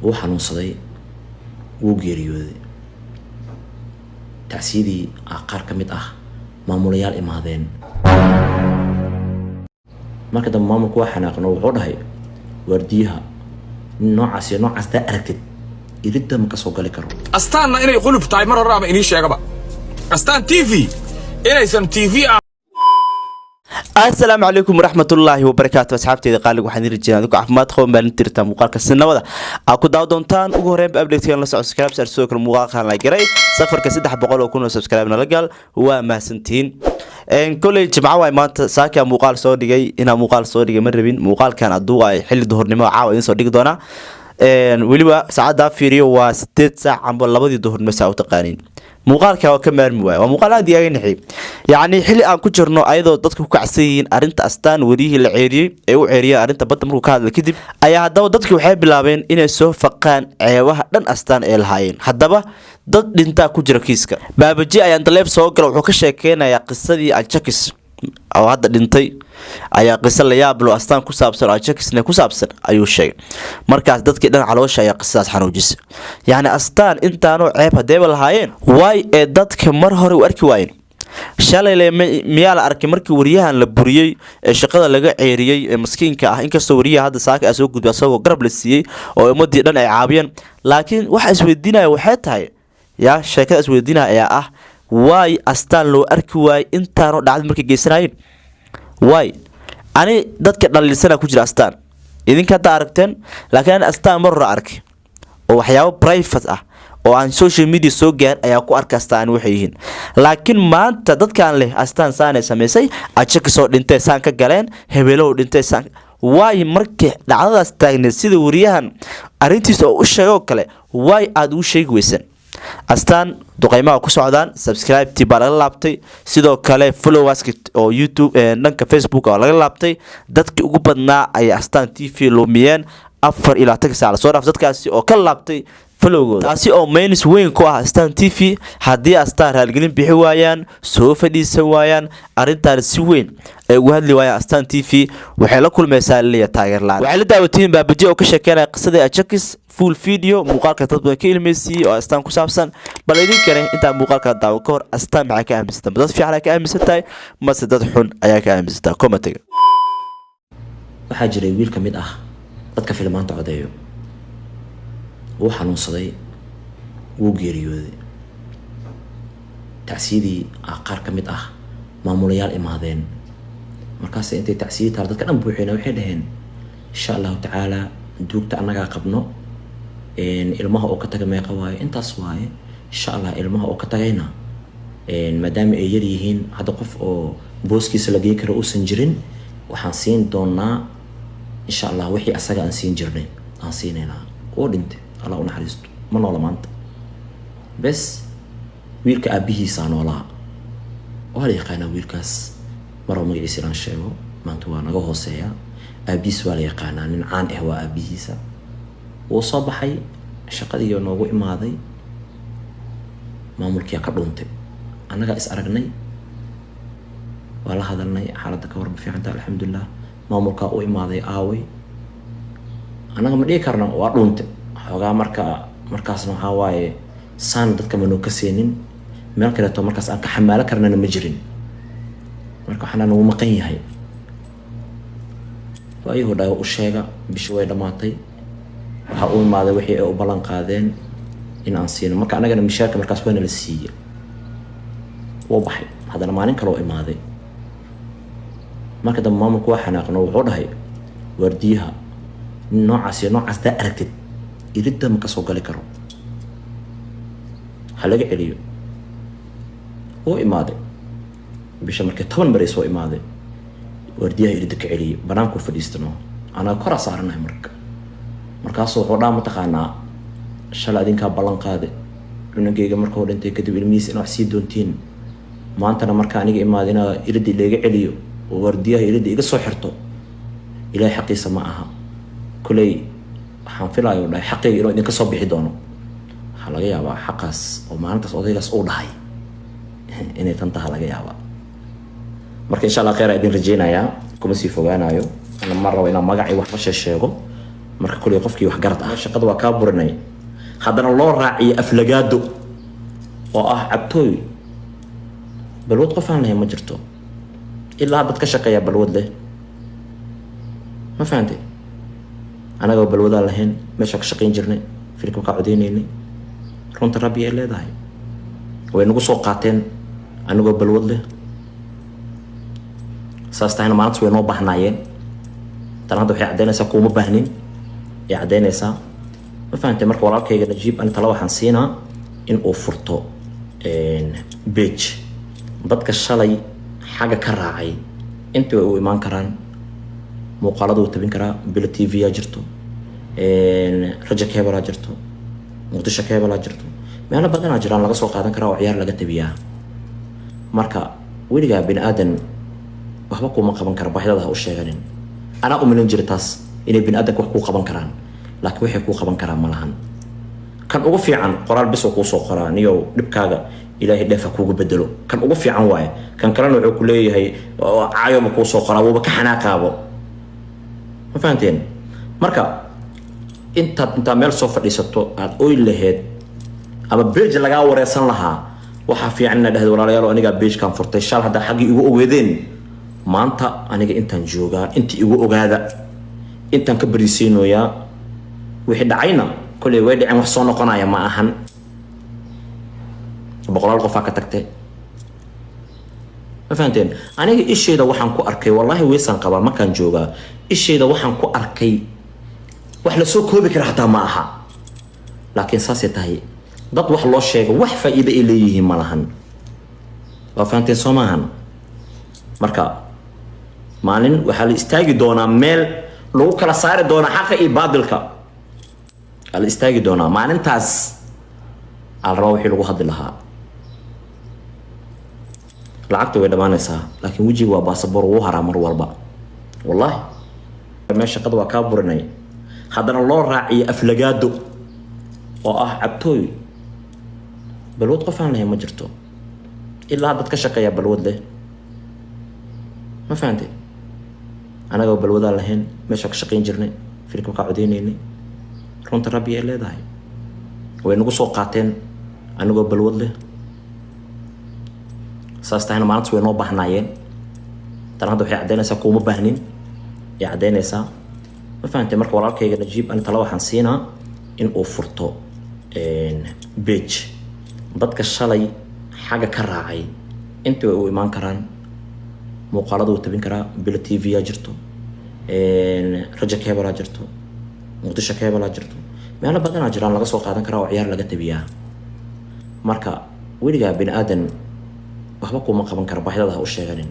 wuu xanuunsaday wuu geeriyooday tacsiidii qaar ka mid ah maamulayaal imaadeen marka dambe maamulku waa xanaaqno wuxuu dhahay waardiyaha noocaas iyo noocaas daa aragtid iridda ma ka soo gali karo astaanna inay qulub tahay mar hore ama inii sheegaba astaan TV inaysan TV السلام عليكم ورحمة الله وبركاته أصحابتي إذا قال لكم حنير الجنة ذوك عفمات خوم بالنتيرتا مقالك السنة وذا أكو داو دونتان وغورين بأبليكتين لسه سبسكرايب سأرسوك المقالك هلا جري سفر كسيدة بقول وكونوا سبسكرايب نلقال وما سنتين إن كل جماعة وما ساكا مقال صودي جاي هنا مقال صودي جاي مربين مقال كان الضوء حل الظهر نما عاوين صودي دونا وليبا ساعة فيريو وستة ساعة عم بالله بدي الظهر مساء وتقانين muuqaalka waa ka maarmi waay waa muuqaal aad iyaga nixi yaani xilli aan ku jirno ayadoo dadku ku kacsiin arinta astaan wariyihii la ceeriyay ee u ceeriyay arinta badda markuu ka hadlay kadib ayaa haddaba dadku waxay bilaabeen inay soo faqaan ceebaha dhan astaan ee lahaayeen haddaba dad dhinta ku jira kiiska baabaji ayaan taleef soo galay wuxuu ka sheekeynayaa qisadii Ajakis oo hadda dhintay ayaa qisa la yaab loo astaan ku saabsan Ajakisna ku saabsan ayuu sheegay markaas dadkii dhan caloosha ayaa qisadaas xanuujisay yaani astaan intaanu ceeb hadeeba lahaayeen way ee dadka mar hore u arki waayeen shalay miyaa la arkay markii wariyahan la buriyay ee shaqada laga ceeriyay ee miskiinka ah inkastoo wariyaha hadda saaka soo gudbay asagoo garab la siiyay oo ummadii dhan ay caabiyeen laakiin waxa isweydiinaya waxay tahay yaa sheekada isweydiinaya ayaa ah واي أستان لو أركواي أنت رو دعد مركي جيسناين واي أنا دتك دليلسنا كوجر أستان إذا كنت أركتن لكن أنا أستان مرة أرك وحياة برايفت أو عن سوشيال ميديا سوجر أياكو أرك أستان وحيين لكن ما أنت دتك عن له أستان سانة سميسي أشك صوت أنت سان كجلين هبلو أنت سان واي مركي دعد أستان سيد وريهن أرنتي سو الشيء كله واي أدو شيء ويسن astaan duqeymaha ku socdaan subscribe ti baa laga laabtay sidoo kale followers oo YouTube dhanka Facebook oo laga laabtay dadkii ugu badnaa ay astaan TV lumiyeen 4 ilaa 10 saac soo dhaaf dadkaasi oo ka laabtay followgooda taasi oo means weyn ku ah astaan TV haddii astaan halgelin bixi waayaan soo fadhiisan waayaan arintan si weyn ay ugu hadli waayaan astaan TV waxay la kulmaysaa leeyahay taageer la'aan waxay la daawateen baabaji oo ka sheekeynaya qisadii Ajakis full video muuqaalka dad badan ka ilmeysay oo astaan ku saabsan bal idin kale inta muuqaalka daawo ka hor astaan maxay ka aaminsan dad fiican ka aaminsantahay mase dad xun ayaa ka aaminsan commentiga waxaa jiray wiil ka mid ah dadka filmaanta codeeyo wuu xanuunsaday wuu geeriyooday tacsiidii qaar ka mid ah maamulayaal imaadeen markaas intay tacsiidii taal dadka dhan buuxina waxay dhaheen insha Allah taala duugta anaga qabno ilmaha oo ka tagay meeqa waaye intaas waaye insha Allah ilmaha oo ka tagayna maadaama ay yar yihiin hadda qof oo booskiisa la geey karo uusan jirin waxaan siin doonaa insha Allah wixii asaga aan siin jirnay aan siinayna oo dhintay Allah u naxariisto ma noola maanta bas wiilka aabihiisa noolaa waa la yaqaanaa wiilkaas mar oo magaciisa aan sheego maanta waa naga hooseeya aabihiis waa la yaqaanaa nin caan ah waa aabihiisa wuu soo baxay shaqadii noogu imaaday maamulkii ka dhuuntay annaga is aragnay waa la hadalnay xaaladda ka warba fiicanta alxamdulillah maamulka uu imaaday aaway annaga ma dhigi karno waa dhuuntay xogaa markaasna waxaa waaye saan dadka manoo ka seenin meel kaleeto markaas aan ka xamaalo karnana ma jirin marka waxaana nagu maqan yahay ayuu dhaw u sheega bishi way dhamaatay waxa uu imaaday wixii ay u balan qaadeen in aan siino marka anagana mishaarka markaas waana la siiyay wuu baxay hadana maalin kale oo imaaday marka dambe maamulku waa xanaaqno wuxuu dhahay waardiyaha noocaas iyo noocaas daa aragtid iridda ma ka soo gali karo halaga celiyo wuu imaaday bisha markii 10 maray soo imaaday wardiyaha iridda ka celiyay banaanku fadhiistano ana kor saarnay markaas wuxuu dhaa mataqaanaa shalay idinka ballan qaaday cunugeyga markuu dhintay kadib ilmihiisa inuu sii doontiin maantana marka aniga imaadina iridda leega celiyo oo wardiyaha iridda iga soo xirto ilaahay xaqiisa ma aha kulay waxaan filayo dhahay xaqayga inuu idinka soo bixi doono waxa laga yaabaa xaqaas oo maalintaas odaygaas uu dhahay inay tan tahay laga yaabaa marka insha Allah khayr idin rajeenaya kuma sii fogaanayo ana mar rabo inaan magacii wax ka sheego marka kulli qofkii wax garad ah shaqada waa ka burinay haddana loo raaciyo aflagaado oo ah cabtooy balwad qof aan lahayn ma jirto ilaa dad ka shaqeeya balwad leh ma fahantay anagoo balwadaan lahayn meesha ka shaqayn jirnay filka ka codeynayna runta rabbi ay leedahay way nagu soo qaateen anagoo balwad leh saastayna maanta way noo bahnaayeen tan hadda waxay cadeynaysaa kuma baahnin ay cadeynaysaa ma fahantay marka walaalkayga Najiib aan tala waxaan siinaa in uu furto page dadka shalay xaga ka raacay intii way u imaan karaan muuqaalada uu tabin karaa bila TV ya jirto raja keebala jirto muqdisho keebala jirto meelo badan jiraan laga soo qaadan karaa oo ciyaar laga tabiyaa marka weligaa bini aadan waxba kuma qaban kara baahidada u sheeganin ana u milin jirtaas inay bini aadan wax ku qaban karaan laakiin waxay ku qaban karaan ma lahan kan ugu fiican qoraal bis oo ku soo qoraa niyo dhibkaaga ilaahay dheefa kuugu bedelo kan ugu fiican waaye kan kalena wuxuu ku leeyahay caayo ma ku soo qoraa waba ka xanaaqaabo ma fahanteen marka inta meel soo fadhiisato aad oy laheed ama page laga wareesan lahaa waxa fiican inaad dhahdo walaalayaal aniga page kan furtay shal hada xaqi igu ogeedeen maanta aniga intaan joogaa intii igu ogaada intaan ka bariisiinooyaa wixii dhacayna kulli way dhicin wax soo noqonaya ma ahan boqolaal qof ka tagtay ma fahanteen aniga isheeda waxaan ku arkay wallahi weesan qaba markaan joogaa isheeda waxaan ku arkay wax la soo koobi kara hataa ma aha laakiin saasay tahay dad wax loo sheego wax faa'iido ay leeyihiin ma lahan waa fahanteen soo maahan marka maalin waxaa la istaagi doonaa meel lagu kala saari doonaa xaqa iyo baadilka la istaagi doonaa maalintaas al rabo wixii lagu hadli lahaa lacagta way dhamaanaysaa laakiin wajiga waa baasaboor ugu haraa mar walba wallahi meesha shaqada waa ka burinay haddana loo raaciyo aflagaado oo ah cabtooy balwad qof aan lahayn ma jirto ilaa dad ka shaqeeya balwad leh ma fahantay anagoo balwadaan lahayn meesha ka shaqayn jirnay filka ka codeynayna runta rabbi ay leedahay way nagu soo qaateen anagoo balwad leh saastayna maanta way noo bahnaayeen tan hadda waxay cadeynaysaa kuma baahnin ay cadeynaysaa ma fahantay marka walaalkayga Najiib aan tala waxaan siinaa in uu furto page dadka shalay xaga ka raacay intii way u imaan karaan muuqaalada uu tabin karaa bila TV ya jirto raja keebala jirto muqdisho keebala jirto meelo badan jiraan laga soo qaadan karaa oo ciyaar laga tabiyaa marka weligaa bini aadan waxba kuma qaban kara baahidada u sheeganin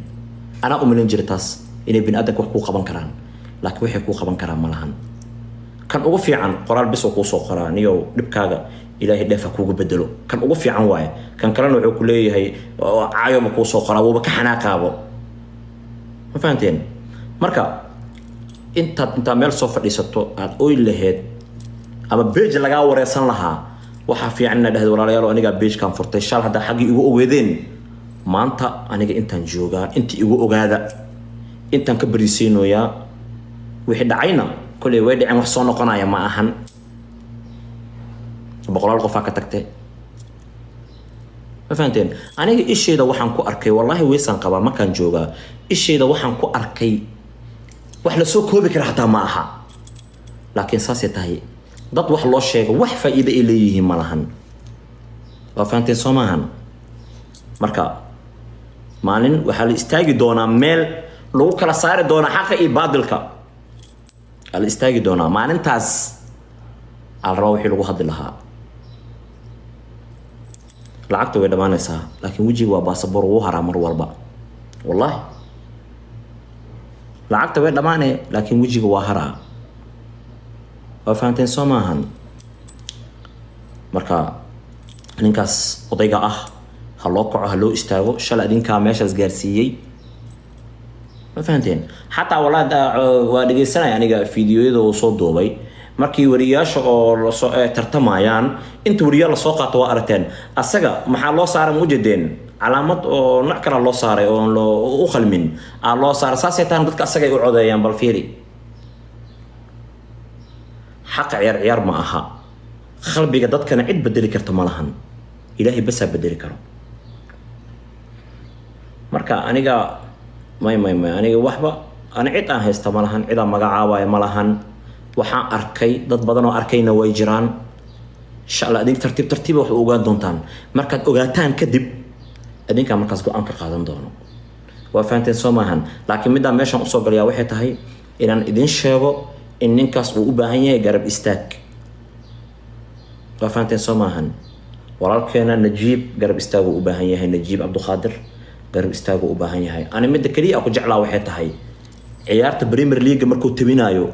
ana u milin jirtaas inay bini aadan wax ku qaban karaan laakiin waxay ku qaban karaan ma lahan kan ugu fiican qoraal bis oo ku soo qoraa niyo dhibkaaga ilaahay dheefa kuugu bedelo kan ugu fiican waaye kan kalena wuxuu ku leeyahay caayo ma ku soo qoraa waba ka xanaaqaabo ma fahanteen marka inta meel soo fadhiisato aad oy laheed ama page laga wareesan lahaa waxa fiican inaad dhahdo walaalayaal aniga page kan furtay shal hada xaqi igu ogeedeen maanta aniga intaan joogaa intii igu ogaada intaan ka bariisiinooyaa wixii dhacayna kulli way dhicin wax soo noqonaya ma ahan boqolaal qof ka tagtay ma fahanteen aniga isheeda waxaan ku arkay wallahi weesan qaba markaan joogaa isheeda waxaan ku arkay wax la soo koobi kara hataa ma aha laakiin saasay tahay dad wax loo sheego wax faa'iido ay leeyihiin ma lahan waa fahanteen soo maahan marka maalin waxaa la istaagi doonaa meel lagu kala saari doonaa xaqa iyo baadilka la istaagi doonaa maalintaas al rabo wixii lagu hadli lahaa lacagta way dhamaanaysaa laakiin wajiga waa baasaboor ugu haraa mar walba wallahi lacagta way dhamaanay laakiin wajiga waa haraa waa fahanteen soo maahan marka ninkaas odayga ah ha loo kaco ha loo istaago shalay adinkaa meeshaas gaarsiiyey ma fahanteen xataa waa dhegeysanaya aniga fiidiyoyada uu soo duubay markii wariyaasha oo tartamayaan inta wariyaal la soo qaato waa aragteen asaga maxaa loo saaray muujadeen calaamad oo nooc kale loo saaray oo u qalmin loo saaray saasay tahan dadka asaga ay u codeeyaan bal fiiri حق عيار عيار ما أها خلبي قدرت كان عد بدري كرت ملهن إلهي بس بدري كرو مركا أنا جا ما أنا وحبة أنا عد هيست ملهن عدا مجاعة ملهن وحا أركي ضد بدنو أركينا ويجران إن شاء الله أديك ترتيب وحقوقات دونتان مركا أوجاتان كدب أديك مركز جو أنك قادم دونه وفانتين سوماهن لكن مدة ماشان أصوب ليا وحي تهي إن إذن شاغو إن ننكس وأوباهنيا يقرب إستاك وفانتين سوماهن ورالكينا نجيب قرب إستاغو وأوباهنيا هاي نجيب عبد القادر قرب إستاغو وأوباهنيا هاي أنا مدة كليا أكو جعلا وحي تهي عيارة بريمير ليج مركو تبينايو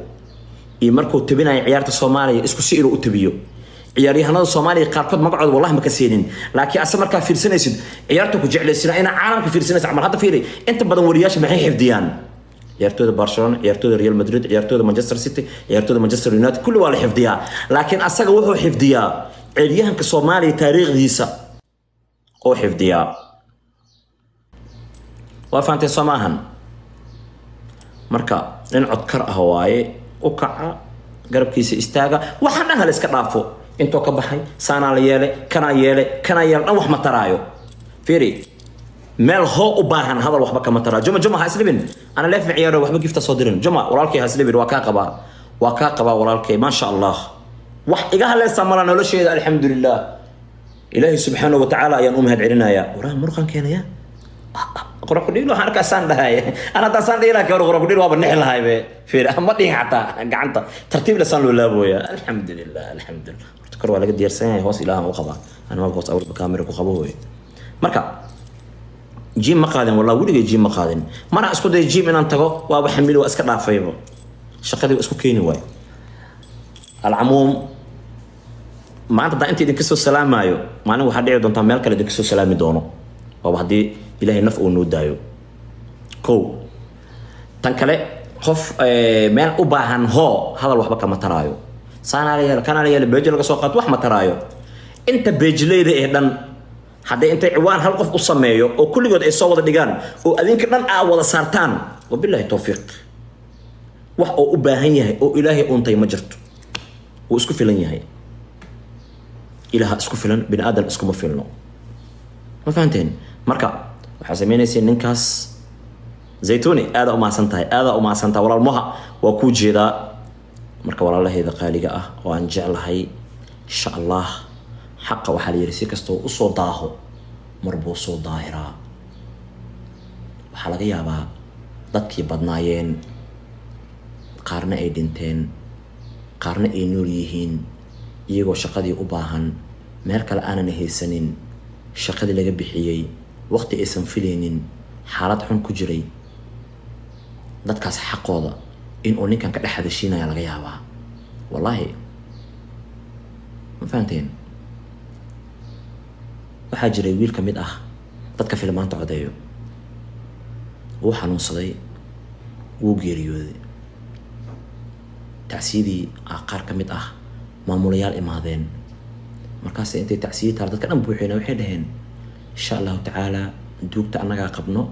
مركو تبيناي عيارة الصومالية اسكو سيرو أتبيو عياريهنا الصومالي قاركود مقعد والله ما كسينين لكن أسمر كان في سنة عيارتك وجعل السنة أنا عالم في سنة عمل هذا فيري أنت بدون ورياش معي حفديان عيارتو برشلونة عيارتو ريال مدريد عيارتو مانشستر سيتي عيارتو مانشستر يونايتد كل واحد حفديا لكن أساق وحو حفديا عياريهن كصومالي تاريخ ديسا أو حفديا وفانتي صماهن مركا ننعد كرأ هواي وكع قرب كيس استاغا وحنا هلسك رافو انتو كبحي سانا ليالي كنا يالي نوح ما ترايو فيري ميل هو وباهن هذا الوحبة كما ترى جمع هاسلبين انا ليف عياره وحبة كيف تصدرين جمع ورالكي هاسلبين وكاقبا ورالكي ما شاء الله إيقاها ليس سامرانا ولا شيء الحمد لله إلهي سبحانه وتعالى يا أمهد عرنا يا وراه مرخان كينا يا قرق ديلو حركة سان هاي أنا تسان ديلا كور قرق ديلو وبنحل هاي في ما دي حتى قعنطة ترتيب لسان ولا أبويا الحمد لله تذكر ولا قد يرسين هوس إله وخبا أنا ما بقص أول بكاميرا وخبوه مركا جيم مقادن والله ولي جيم مقادن ما أنا أسكت جيم إن أنتقو وأبحمله وأسكت عفيبه شقدي وأسكت كيني واي العموم ما أنت أنت دكسو السلام مايو ما أنا واحد يعود أنت مالك اللي دكسو السلام يدونه وبعدي إلهي نفع ونودايو كو تنكله خوف مال أباهن هو هذا الوحبة كما ترايو سانا ليال كان ليال بيجل قصوقات وح ما ترايو أنت بيجلي ذي إهدن هذا أنت عوان هالقف أصميو وكل جود إصوات دجان وأذنك لن أول سرطان وبالله التوفيق وح أباهن يهي أو إلهي أنتي مجرت واسكو فيلن يهي إله اسكو فيلن بن آدم اسكو مفيلنو ما فهمتين مركا waxaa sameynaysaa ninkaas zaytuni aad u maasantahay walaalmaha waa ku jeedaa marka walaalaheeda qaaliga ah oo aan jeclahay insha Allah xaqa waxa la yiri si kasto u soo daaho marbo soo daahira waxa laga yaabaa dadkii badnaayeen qaarna ay dhinteen qaarna ay nool yihiin iyagoo shaqadii u baahan meel kale aanan haysanin shaqadii laga bixiyay waqti aysan filaynin xaalad xun ku jiray dadkaas xaqooda in uu ninkan ka dhex hadashiinaya laga yaabaa wallahi ma fahanteen waxaa jiray wiil ka mid ah dadka filmaanta codeeyo wuu xanuunsaday wuu geeriyooday tacsiidii qaar ka mid ah maamulayaal imaadeen markaas intay tacsiid taar dadka dhan buuxina waxay dhaheen إن شاء الله تعالى دوقت أنا قابنو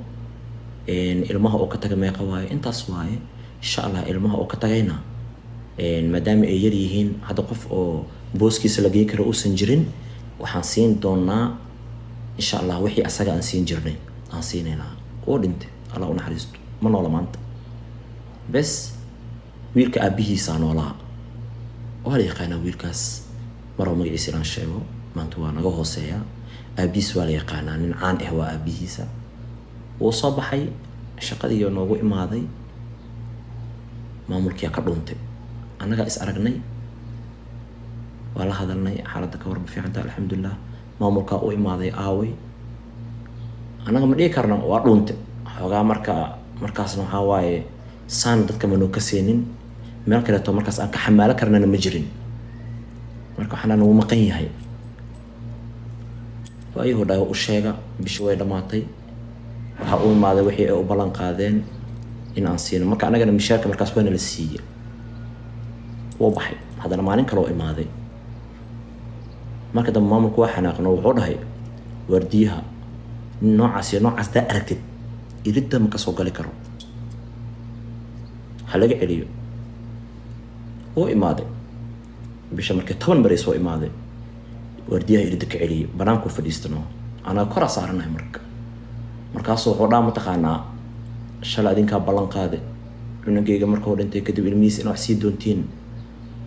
إن المها أو كتجمع قواي أنت صواي إن شاء الله المها أو كتجينا إن مدام يريهين هذا قف أو بوسكي سلاجيك رؤوس سنجرين وحنسين دونا إن شاء الله وحي أسجع أنسين جرني أنسيننا ودنت الله ونحرست من ولا مانت بس ويرك أبيه سان ولا وهل يقينا ويركاس مرة ما يصير عن شيء ما أنتوا نجوه سيا أبيس ولا يقانا نعان إهوا أبيسا وصباحي شقدي ينوغو إمادي ما ملكي أكبرونتي أنا قاعد أسأرقني ولا هذا لني حالتك ورب في عندها الحمد لله ما ملكا أو إمادي آوي أنا قاعد إيكارنا وارونتي حوغا مركاس نحاواي سان دادك منو كسينين مالك لاتو مركاس أنك حمالة كرنا نمجرين مركا حنا نو مقين هاي وأيه دا وشيغا بشوي دماتي waxa uu imaaday wixii ay u balan qaadeen in aan siino marka anagana mishaarka markaas weyn la siiyay oo baxay hadana maalin kale oo imaaday marka dam maamulku waxa xanaaqno wuxuu dhahay wardiyaha noocaas da aragtid iridda ma ka soo gali karo halaga celiyo oo imaaday bisha markii 10 bari soo imaaday wardiyaha irida ka celiyay banaanku fadhiistano ana kor saaranahay markaas wuxuu dhaa mataqaanaa shalay adinka ballan qaaday cunugeyga markuu dhintay kadib ilmihiis inuu sii doontiin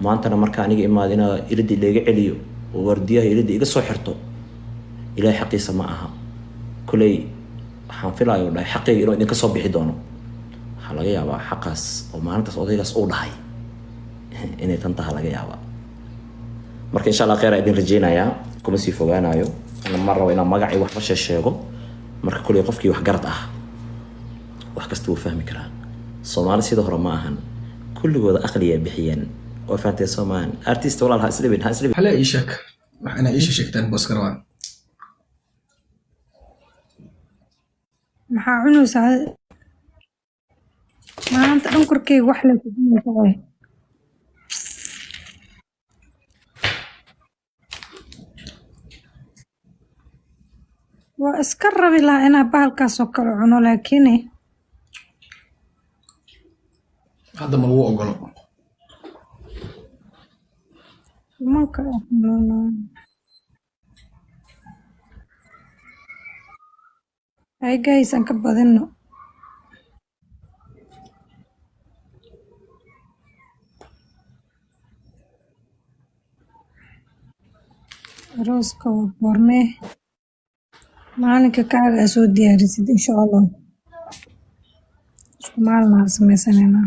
maantana marka aniga imaad ina irida leega celiyo oo wardiyaha irida iga soo xirto ilaahay xaqiisa ma aha kulay waxaan filayo dhahay xaqeyga inuu idinka soo bixi doono waxa laga yaabaa xaqaas oo maalintaas odaygaas uu dhahay inay tan tahay laga yaabaa marka insha Allah khayr idin rajeenayaa kuma sii fogaanayo ana marro ina magacii wax bashay sheego marka kulay qofkii wax garad ah wax kasta uu fahmi karaa Soomaali sida hore ma ahan kulligooda aqliya bixiyeen oo faantay Soomaan artist walaal ha islibin hala iishak waxana iisha sheegtaan boos karawaan maxaa cunaysaa maanta dhan korkeyga wax la kudinaysaa waa iska rabi lahaa inaa bahalkaasoo kale cuno laakiin hadda ma lagu ogolo manka ay gaysan ka badino rooska waa goormee maalinka kaaga soo diyaarisid insha Allah isku maalin sameysanayna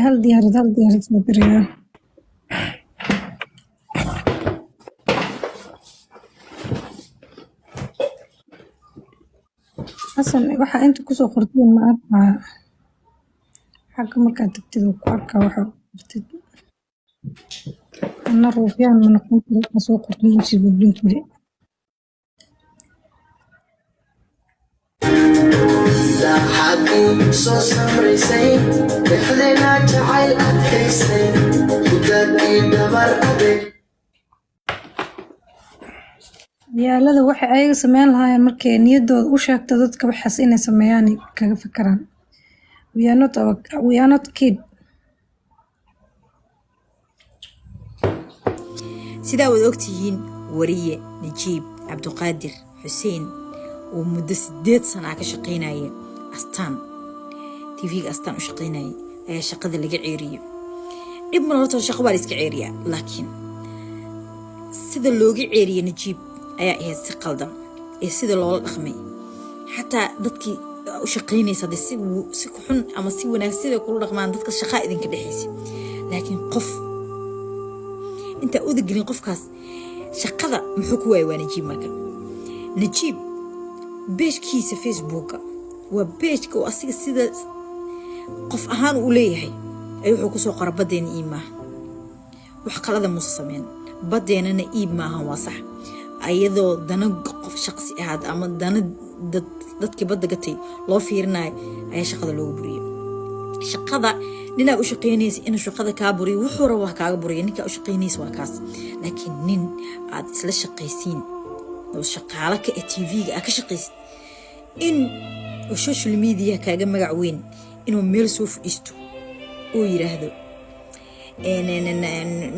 hal diyaarid soo biriya xasan waxa inta kusoo qortiin ma arkaa xagga markaad tagtid ku arkaa waxa qortid ana ruufyaan ma noqon karo soo qortid si gudbin kale soo samraysay dhexdeena jacayl adkaysay kudadii dabar adeeg yaalada waxay ayaga sameyn lahaayeen markay niyadooda u sheegto dadka waxaas inay sameeyaan kaga fikiraan we are not kid sidaa wad ogtihiin wariye Najiib Cabdiqaadir Xuseen oo muddo 8 sano ka shaqeynaya astaan TV astaan u shaqeynaya ayaa shaqada laga ceeriyay dib ma horta shaqo baa iska ceeriya laakiin sida looga ceeriyay Najiib ayaa ahayd si qaldan ee sida loola dhaqmay xataa dadkii u shaqeynaysa si xun ama si wanaagsan kula dhaqmaan dadka shaqada idinka dhaxaysa laakiin qof inta u dagelin qofkaas shaqada muxuu ku waayay Najiib marka Najiib beeshkiisa Facebook waa beeshka oo asiga sida qof ahaan u leeyahay ay wuxuu ku soo qoray badeena iimaa wax qalada muus sameyn badeenana iimaa waa sax ayadoo dana qof shakhsi ahaad ama dana dadkii badda gatay loo fiirinayo ayaa shaqada loogu buriyay shaqada nina u shaqeynaysa in shaqada ka buriyo wuxuu rabaa kaaga buriyo ninka u shaqeynaysa waa kaas laakiin nin aad isla shaqeysiin oo shaqaale ka TV-ga ka shaqeysid in social media kaaga magac weyn inuu meel soo fadhiisto oo yiraahdo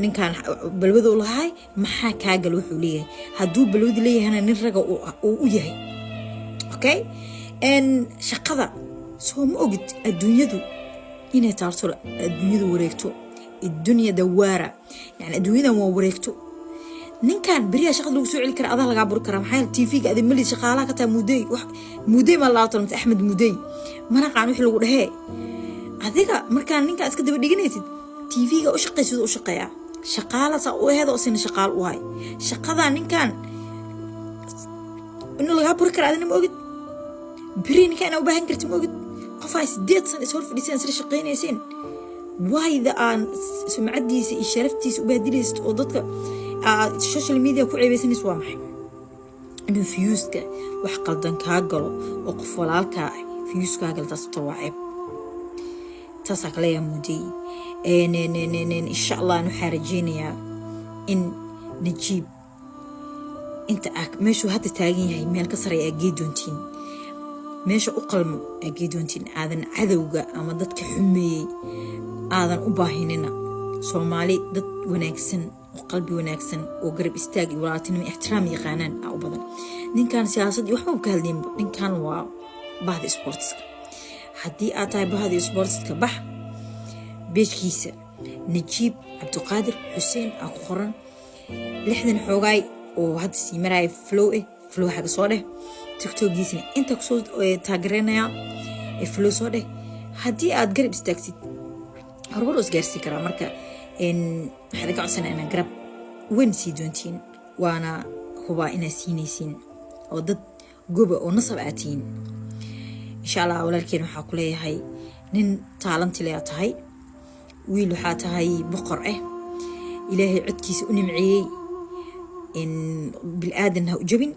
ninkan balwada u lahay maxaa kaagal wuxuu leeyahay hadduu balwada leeyahayna nin raga uu u yahay okay shaqada soo ma ogid adduunyadu inay taarto adduunyadu wareegto الدنيا دوارة يعني الدنيا ما wareegto ninkan bariya shaqada lagu soo celi kara adaa laga buri kara maxay TV-ga aad mali shaqaalaha ka taa muday ma laato Axmed muday mana qaan wixii lagu dhahay adiga markaan ninka iska daba dhiganaysid TV-ga u shaqaysid u shaqeeya shaqaala sa u heedo sin shaqaal u hay shaqada ninkan inuu laga buri kara adina ma ogid bari ninkan u baahan kartid ma ogid qof ay 8 sano soo fadhiisan sida shaqeynayeen وايد أن سمعت ديس إشارة ديس وبهدلست وضدك السوشيال ميديا كل عبيسين يسوامح إنه فيوسك وحقل دنك هاجلو وقف والعالك فيوسك هاجل تصطوعب تصق لي مودي إن شاء الله نحرجيني إن نجيب أنت ماشو هاد تاجين هاي مال كسر يجيدون تين meesha u qalmo agee doontiin aadan cadowga ama dadka xumeeyey aadan u baahinina soomaali dad wanaagsan oo qalbi wanaagsan oo garab istaag iyo walaaltinimo ixtiraam yaqaanaan u badan ninkan siyaasad iyo waxba ka hadlayn ninkan waa bahda sportska haddii aad tahay bahda sportska bax beejkiisa najiib cabdiqaadir xuseen aa ku qoran 60 xoogaay oo hadda sii maraaya flow xaga soo dheh tiktokiisna inta kusoo taageeranaya flow soo dheh haddii aad garab istaagtid horumar is gaarsiin karaa marka waxaad ka codsanaa inaa garab weyn sii doontiin waana hubaa inaa siinaysiin oo dad goba oo nasab aatiin insha allah walaalkeen waxaa ku leeyahay nin taalanti leh tahay wiil waxaa tahay boqor ilaahay codkiisa u nimceeyey in bil aadan ha u jabin